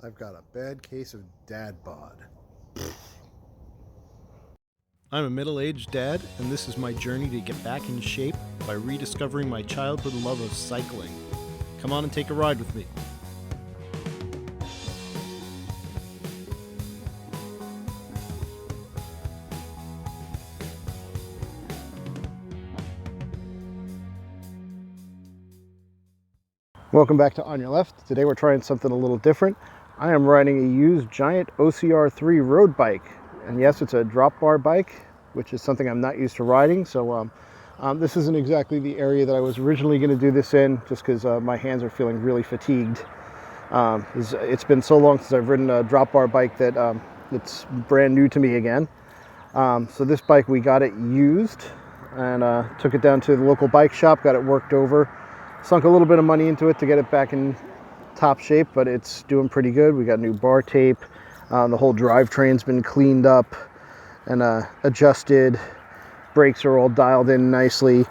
I've got a bad case of dad bod. I'm a middle-aged dad, and this is my journey to get back in shape by rediscovering my childhood love of cycling. Come on and take a ride with me. Welcome back to On Your Left. Today we're trying something a little different. I am riding a used Giant OCR 3 road bike. And yes, it's a drop bar bike, which is something I'm not used to riding. So this isn't exactly the area that I was originally going to do this in, just because my hands are feeling really fatigued. It's been so long since I've ridden a drop bar bike that it's brand new to me again. So this bike, we got it used and took it down to the local bike shop, got it worked over. Sunk a little bit of money into it to get it back in top shape, but it's doing pretty good. We got new bar tape. The whole drivetrain's been cleaned up and adjusted. Brakes are all dialed in nicely.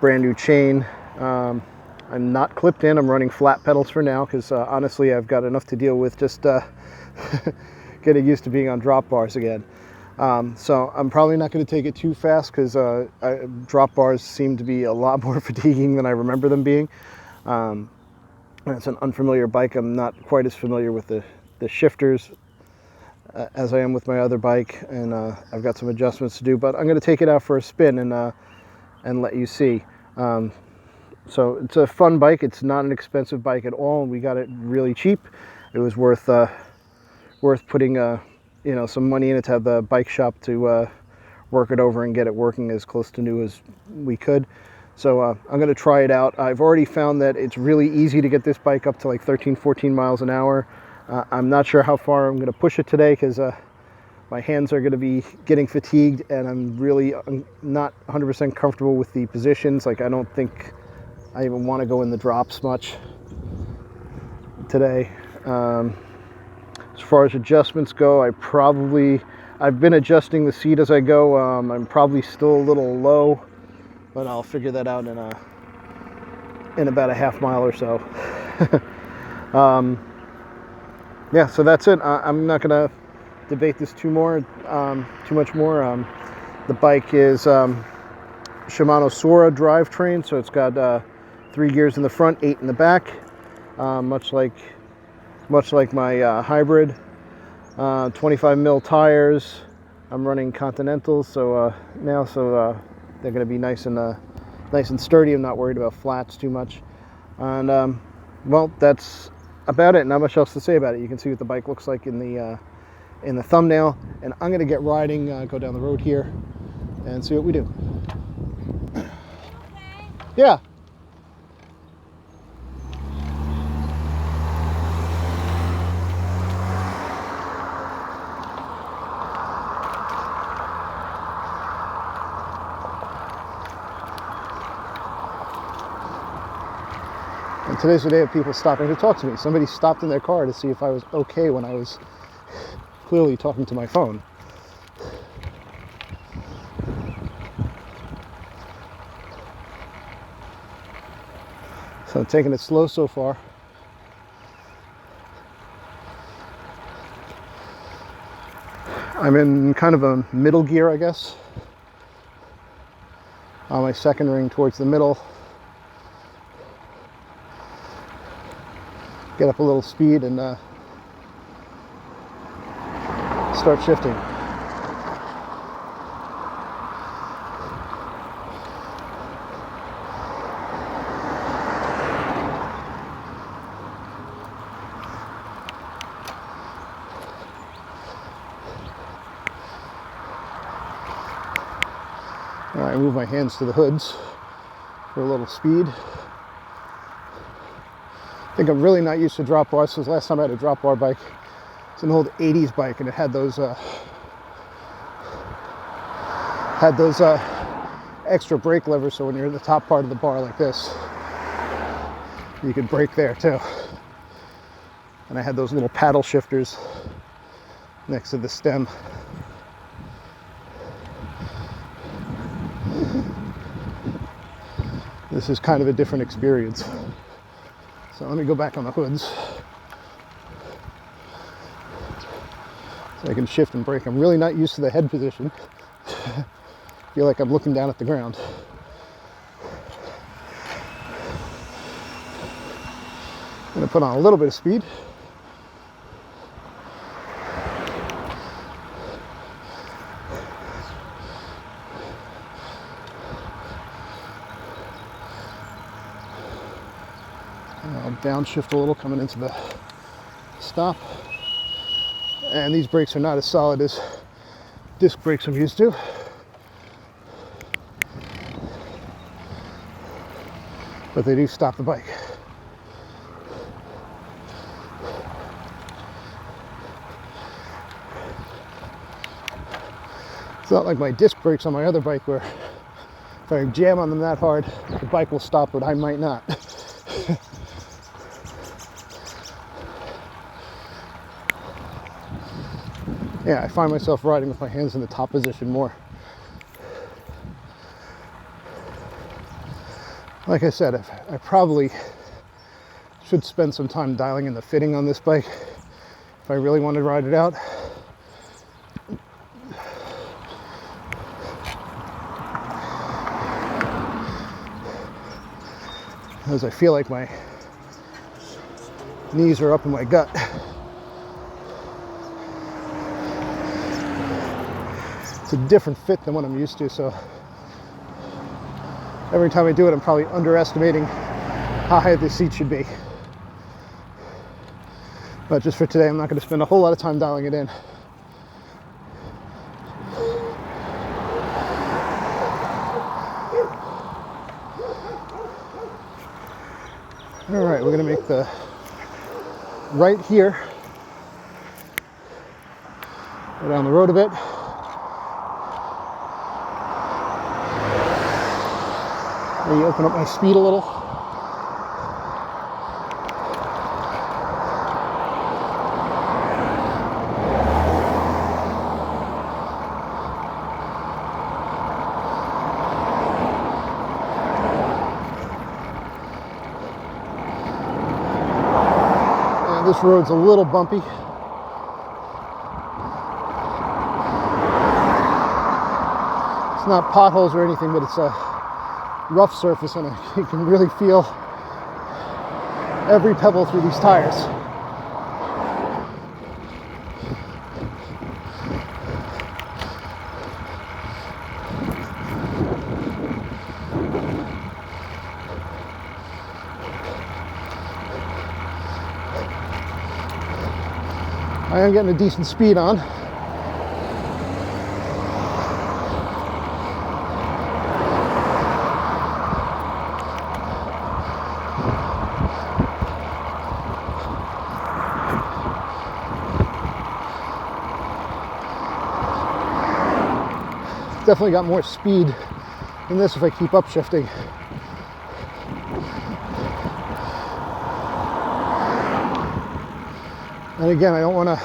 Brand new chain. I'm not clipped in. I'm running flat pedals for now because honestly, I've got enough to deal with just getting used to being on drop bars again. So I'm probably not going to take it too fast because drop bars seem to be a lot more fatiguing than I remember them being. It's an unfamiliar bike. I'm not quite as familiar with the shifters as I am with my other bike, and I've got some adjustments to do, but I'm going to take it out for a spin and let you see. So it's a fun bike. It's not an expensive bike at all, and we got it really cheap. It was worth putting some money in it to have the bike shop to work it over and get it working as close to new as we could. So I'm going to try it out. I've already found that it's really easy to get this bike up to like 13-14 miles an hour. I'm not sure how far I'm going to push it today because my hands are going to be getting fatigued, and I'm really not 100% comfortable with the positions. Like, I don't think I even want to go in the drops much today. As far as adjustments go, I've been adjusting the seat as I go. I'm probably still a little low, but I'll figure that out in about a half mile or so. Yeah, so that's it. I'm not going to debate this too much more. The bike is Shimano Sora drivetrain, so it's got 3 gears in the front, 8 in the back, much like my hybrid. 25 mil tires. I'm running Continentals, so they're going to be nice and sturdy. I'm not worried about flats too much. And well, that's about it. Not much else to say about it. You can see what the bike looks like in the thumbnail. And I'm going to get riding, go down the road here, and see what we do. Okay. Yeah. And today's the day of people stopping to talk to me. Somebody stopped in their car to see if I was okay when I was clearly talking to my phone. So I'm taking it slow so far. I'm in kind of a middle gear, I guess. On my second ring towards the middle. Get up a little speed and start shifting. All right, move my hands to the hoods for a little speed. I think I'm really not used to drop bars. Since last time I had a drop bar bike, it's an old 80s bike, and it had those extra brake levers, so when you're in the top part of the bar like this, you could brake there too. And I had those little paddle shifters next to the stem. This is kind of a different experience. So let me go back on the hoods. so I can shift and brake. I'm really not used to the head position. Feel like I'm looking down at the ground. I'm going to put on a little bit of speed. I'll downshift a little coming into the stop. And these brakes are not as solid as disc brakes I'm used to. But they do stop the bike. It's not like my disc brakes on my other bike where if I jam on them that hard, the bike will stop, but I might not. Yeah, I find myself riding with my hands in the top position more. Like I said, I probably should spend some time dialing in the fitting on this bike if I really want to ride it out. As I feel like my knees are up in my gut. It's a different fit than what I'm used to, so every time I do it, I'm probably underestimating how high the seat should be. But just for today, I'm not going to spend a whole lot of time dialing it in. All right, we're going to make the right here. Go down the road a bit. Maybe open up my speed a little. And this road's a little bumpy. It's not potholes or anything, but it's a rough surface, and you can really feel every pebble through these tires. I am getting a decent speed on. Definitely got more speed in this if I keep upshifting. And again, I don't want to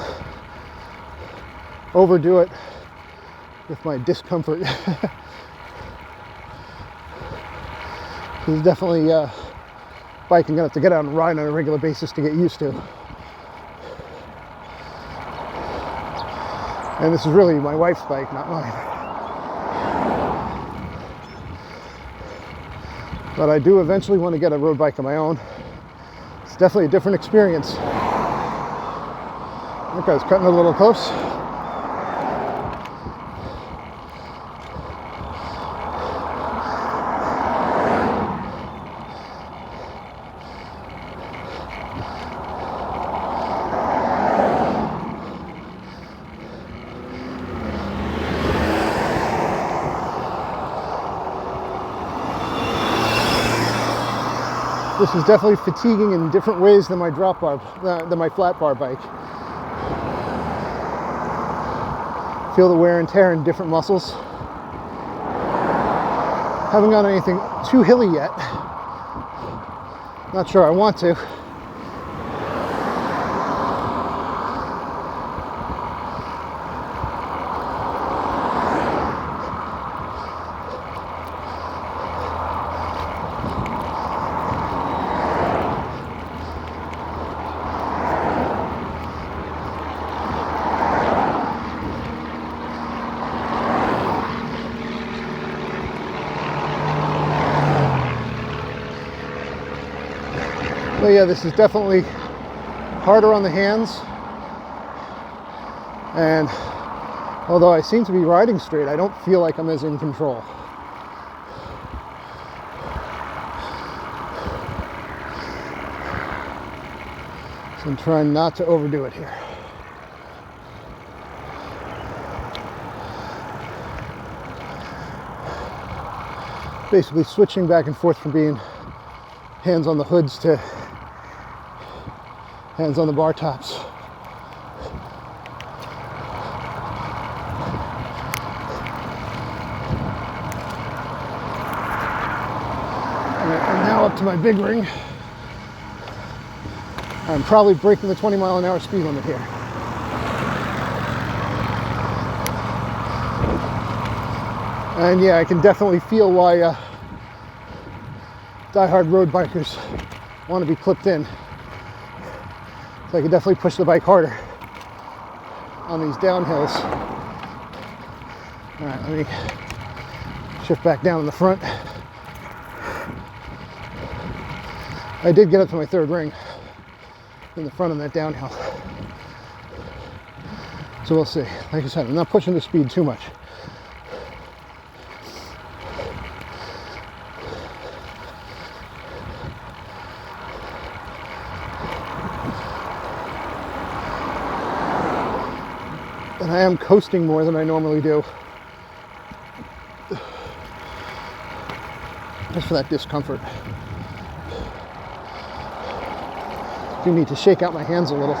overdo it with my discomfort. This is definitely a bike I'm going to have to get out and ride on a regular basis to get used to. And this is really my wife's bike, not mine. But I do eventually want to get a road bike of my own. It's definitely a different experience. I think I was cutting a little close. This is definitely fatiguing in different ways than my drop bar, than my flat bar bike. Feel the wear and tear in different muscles. Haven't gone anything too hilly yet. Not sure I want to. But yeah, this is definitely harder on the hands. And although I seem to be riding straight, I don't feel like I'm as in control. So I'm trying not to overdo it here. Basically switching back and forth from being hands on the hoods to hands on the bar tops. I'm now up to my big ring. I'm probably breaking the 20-mile-an-hour speed limit here. And yeah, I can definitely feel why diehard road bikers want to be clipped in. So I can definitely push the bike harder on these downhills. All right, let me shift back down in the front. I did get up to my third ring in the front of that downhill. So we'll see. Like I said, I'm not pushing the speed too much. And I am coasting more than I normally do. Just for that discomfort. Do need to shake out my hands a little.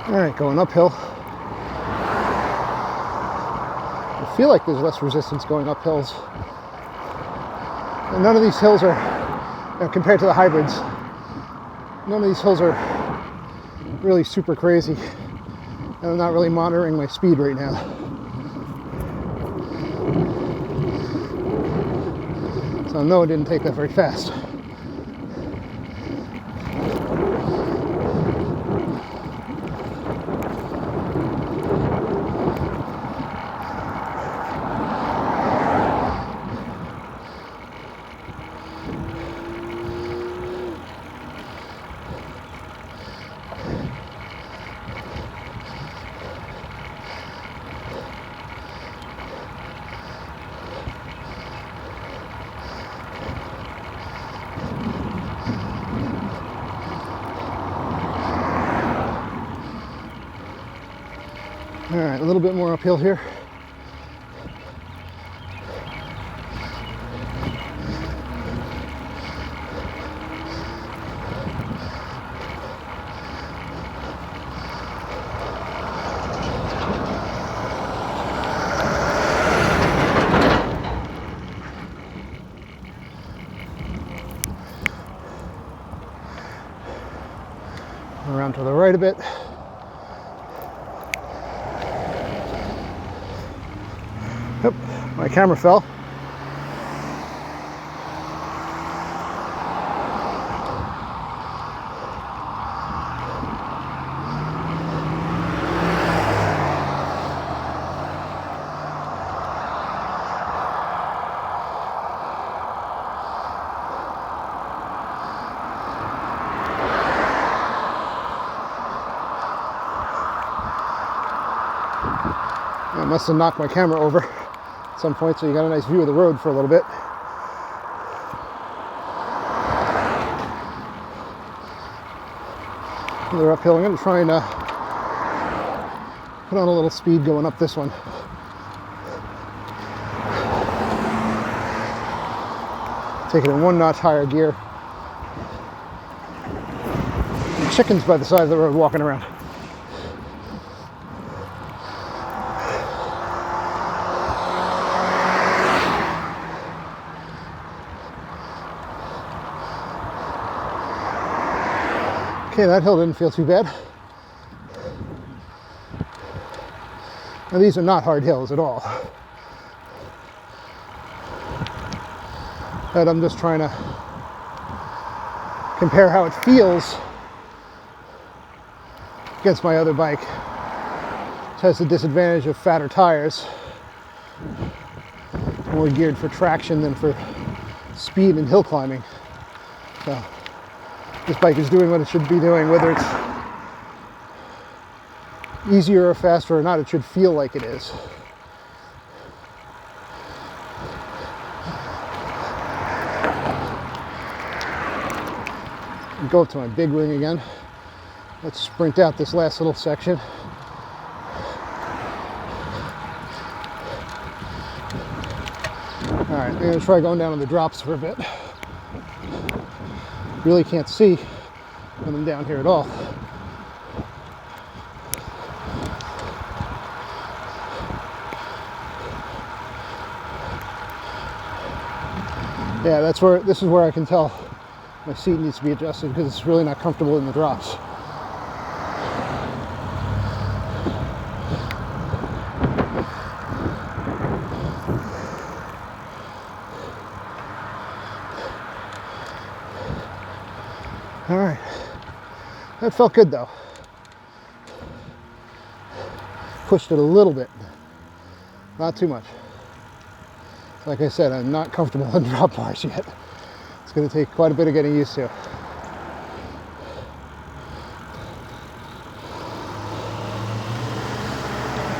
All right, going uphill. I feel like there's less resistance going up hills. And none of these hills are, compared to the hybrids, none of these hills are really super crazy. And I'm not really monitoring my speed right now. So no, it didn't take that very fast. All right, a little bit more uphill here. Around to the right a bit. Yep, my camera fell. must have knocked my camera over at some point, so you got a nice view of the road for a little bit. Another uphill. I'm going to try and put on a little speed going up this one. Take it in 1 notch higher gear. And chickens by the side of the road walking around. Okay, that hill didn't feel too bad. Now these are not hard hills at all. But I'm just trying to compare how it feels against my other bike, which has the disadvantage of fatter tires, more geared for traction than for speed and hill climbing. So this bike is doing what it should be doing. Whether it's easier or faster or not, it should feel like it is. Go up to my big ring again. Let's sprint out this last little section. All right, I'm gonna try going down on the drops for a bit. Really can't see when I'm down here at all. Yeah, this is where I can tell my seat needs to be adjusted because it's really not comfortable in the drops. All right, that felt good though. Pushed it a little bit, not too much. Like I said, I'm not comfortable in drop bars yet. It's going to take quite a bit of getting used to.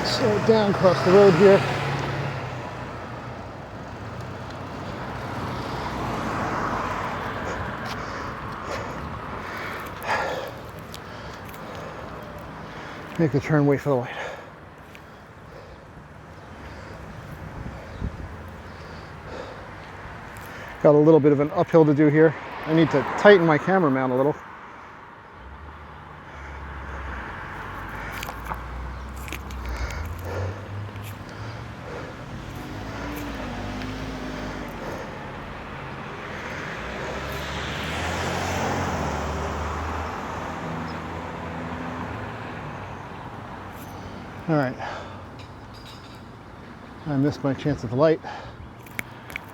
Slow it down, across the road here. Make the turn, wait for the light. Got a little bit of an uphill to do here. I need to tighten my camera mount a little. All right. I missed my chance at the light.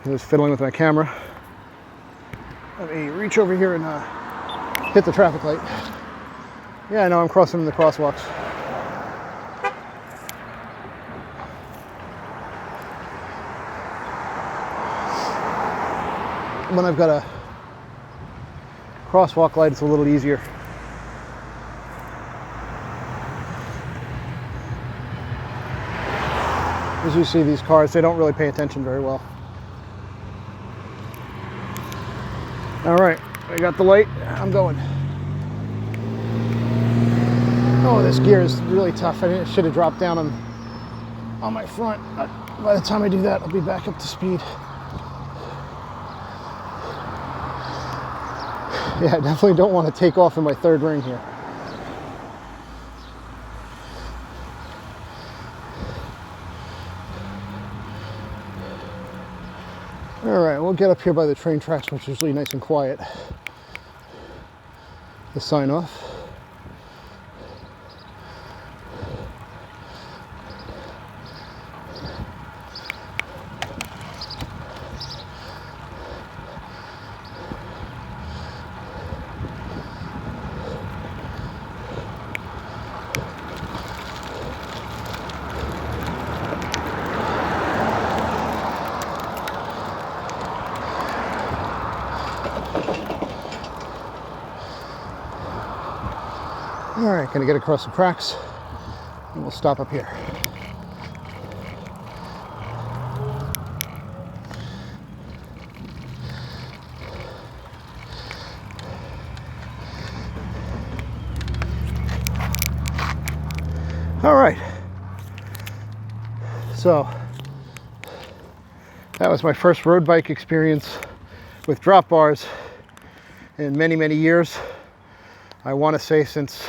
I was fiddling with my camera. Let me reach over here and hit the traffic light. Yeah, I know I'm crossing in the crosswalks. When I've got a crosswalk light, it's a little easier. As you see, these cars, they don't really pay attention very well. All right, I got the light, I'm going. Oh, this gear is really tough. I should have dropped down on my front. By the time I do that, I'll be back up to speed. Yeah, I definitely don't want to take off in my third ring here. All right, we'll get up here by the train tracks, which is usually nice and quiet. The sign off. All right, gonna get across the cracks and we'll stop up here. All right. So that was my first road bike experience with drop bars in many, many years. I want to say since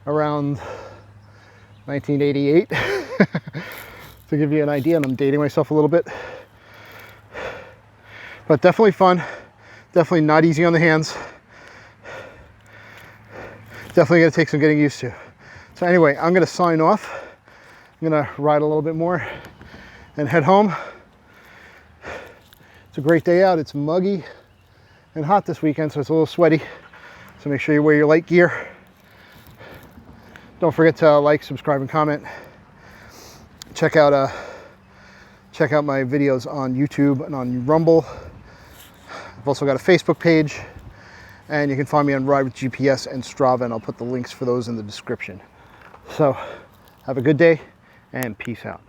around 1988 to give you an idea, and I'm dating myself a little bit, but definitely fun, definitely not easy on the hands, definitely going to take some getting used to. So anyway, I'm going to sign off. I'm going to ride a little bit more and head home. It's a great day out. It's muggy and hot this weekend, so it's a little sweaty, so make sure you wear your light gear. Don't forget to like, subscribe, and comment. Check out my videos on YouTube and on Rumble. I've also got a Facebook page, and you can find me on Ride with GPS and Strava, and I'll put the links for those in the description. So have a good day and peace out.